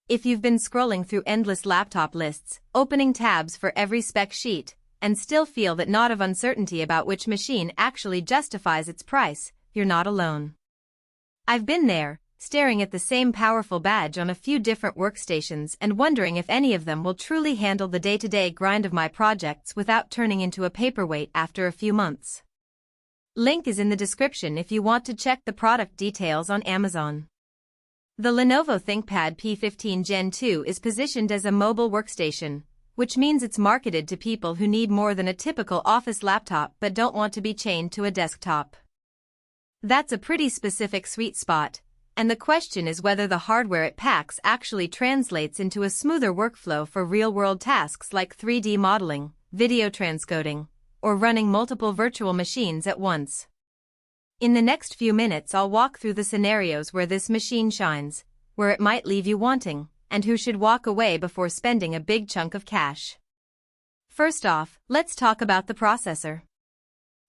If you've been scrolling through endless laptop lists, opening tabs for every spec sheet, and still feel that knot of uncertainty about which machine actually justifies its price, you're not alone. I've been there, staring at the same powerful badge on a few different workstations and wondering if any of them will truly handle the day-to-day grind of my projects without turning into a paperweight after a few months. Link is in the description if you want to check the product details on Amazon. The Lenovo ThinkPad P15 Gen 2 is positioned as a mobile workstation, which means it's marketed to people who need more than a typical office laptop but don't want to be chained to a desktop. That's a pretty specific sweet spot, and the question is whether the hardware it packs actually translates into a smoother workflow for real-world tasks like 3D modeling, video transcoding, or running multiple virtual machines at once. In the next few minutes I'll walk through the scenarios where this machine shines, where it might leave you wanting, and who should walk away before spending a big chunk of cash. First off, let's talk about the processor.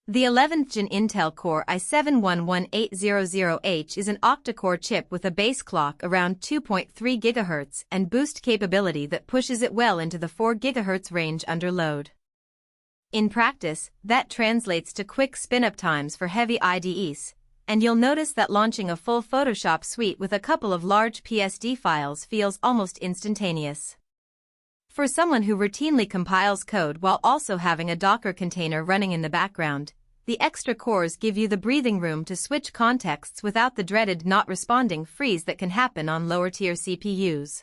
The 11th Gen Intel Core i7-11800H is an octa-core chip with a base clock around 2.3 GHz and boost capability that pushes it well into the 4 GHz range under load. In practice, that translates to quick spin-up times for heavy IDEs, and you'll notice that launching a full Photoshop suite with a couple of large PSD files feels almost instantaneous. For someone who routinely compiles code while also having a Docker container running in the background, the extra cores give you the breathing room to switch contexts without the dreaded not responding freeze that can happen on lower-tier CPUs.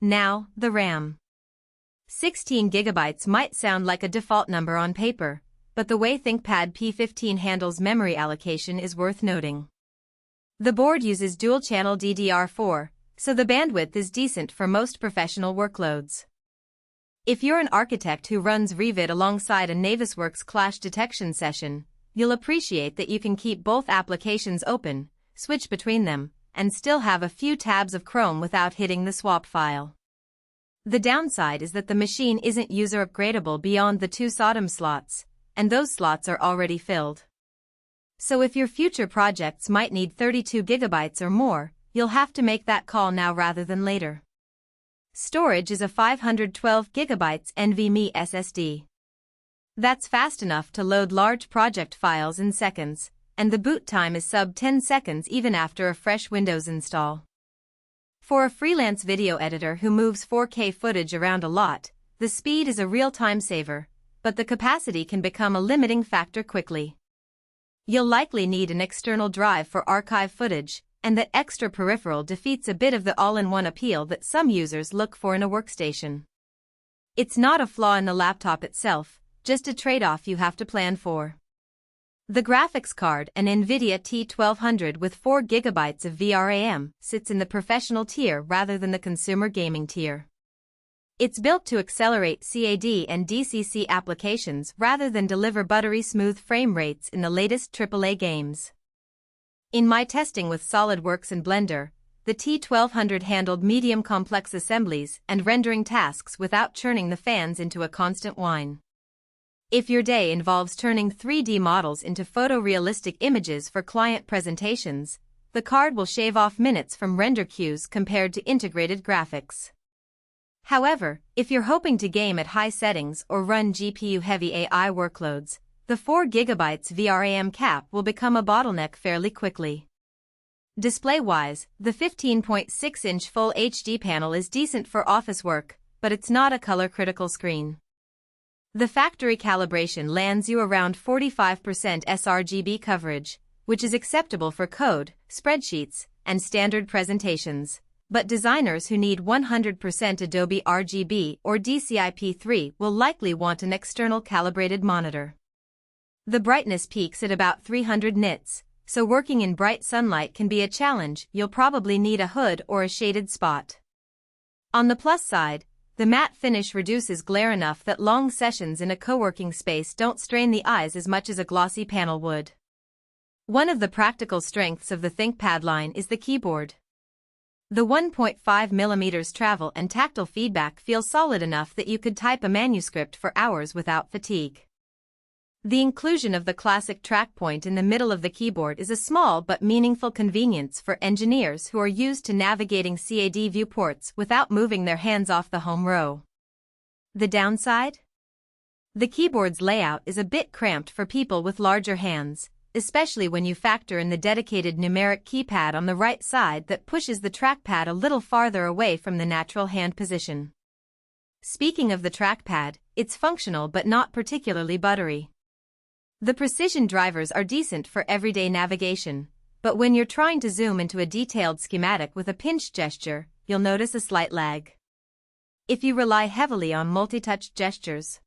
Now, the RAM. 16 GB might sound like a default number on paper, but the way ThinkPad P15 handles memory allocation is worth noting. The board uses dual-channel DDR4, so the bandwidth is decent for most professional workloads. If you're an architect who runs Revit alongside a Navisworks clash detection session, you'll appreciate that you can keep both applications open, switch between them, and still have a few tabs of Chrome without hitting the swap file. The downside is that the machine isn't user upgradable beyond the 2 SODIMM slots, and those slots are already filled. So if your future projects might need 32 GB or more, you'll have to make that call now rather than later. Storage is a 512 GB NVMe SSD. That's fast enough to load large project files in seconds, and the boot time is sub 10 seconds even after a fresh Windows install. For a freelance video editor who moves 4K footage around a lot, the speed is a real time saver, but the capacity can become a limiting factor quickly. You'll likely need an external drive for archive footage, and that extra peripheral defeats a bit of the all-in-one appeal that some users look for in a workstation. It's not a flaw in the laptop itself, just a trade-off you have to plan for. The graphics card, an NVIDIA T1200 with 4 GB of VRAM, sits in the professional tier rather than the consumer gaming tier. It's built to accelerate CAD and DCC applications rather than deliver buttery smooth frame rates in the latest AAA games. In my testing with SolidWorks and Blender, the T1200 handled medium complex assemblies and rendering tasks without churning the fans into a constant whine. If your day involves turning 3D models into photorealistic images for client presentations, the card will shave off minutes from render queues compared to integrated graphics. However, if you're hoping to game at high settings or run GPU-heavy AI workloads, the 4 GB VRAM cap will become a bottleneck fairly quickly. Display-wise, the 15.6-inch Full HD panel is decent for office work, but it's not a color-critical screen. The factory calibration lands you around 45% sRGB coverage, which is acceptable for code, spreadsheets, and standard presentations. But designers who need 100% Adobe RGB or DCI-P3 will likely want an external calibrated monitor. The brightness peaks at about 300 nits, so working in bright sunlight can be a challenge. You'll probably need a hood or a shaded spot. On the plus side, the matte finish reduces glare enough that long sessions in a co-working space don't strain the eyes as much as a glossy panel would. One of the practical strengths of the ThinkPad line is the keyboard. The 1.5mm travel and tactile feedback feel solid enough that you could type a manuscript for hours without fatigue. The inclusion of the classic track point in the middle of the keyboard is a small but meaningful convenience for engineers who are used to navigating CAD viewports without moving their hands off the home row. The downside? The keyboard's layout is a bit cramped for people with larger hands, especially when you factor in the dedicated numeric keypad on the right side that pushes the trackpad a little farther away from the natural hand position. Speaking of the trackpad, it's functional but not particularly buttery. The precision drivers are decent for everyday navigation, but when you're trying to zoom into a detailed schematic with a pinch gesture, you'll notice a slight lag. If you rely heavily on multi-touch gestures,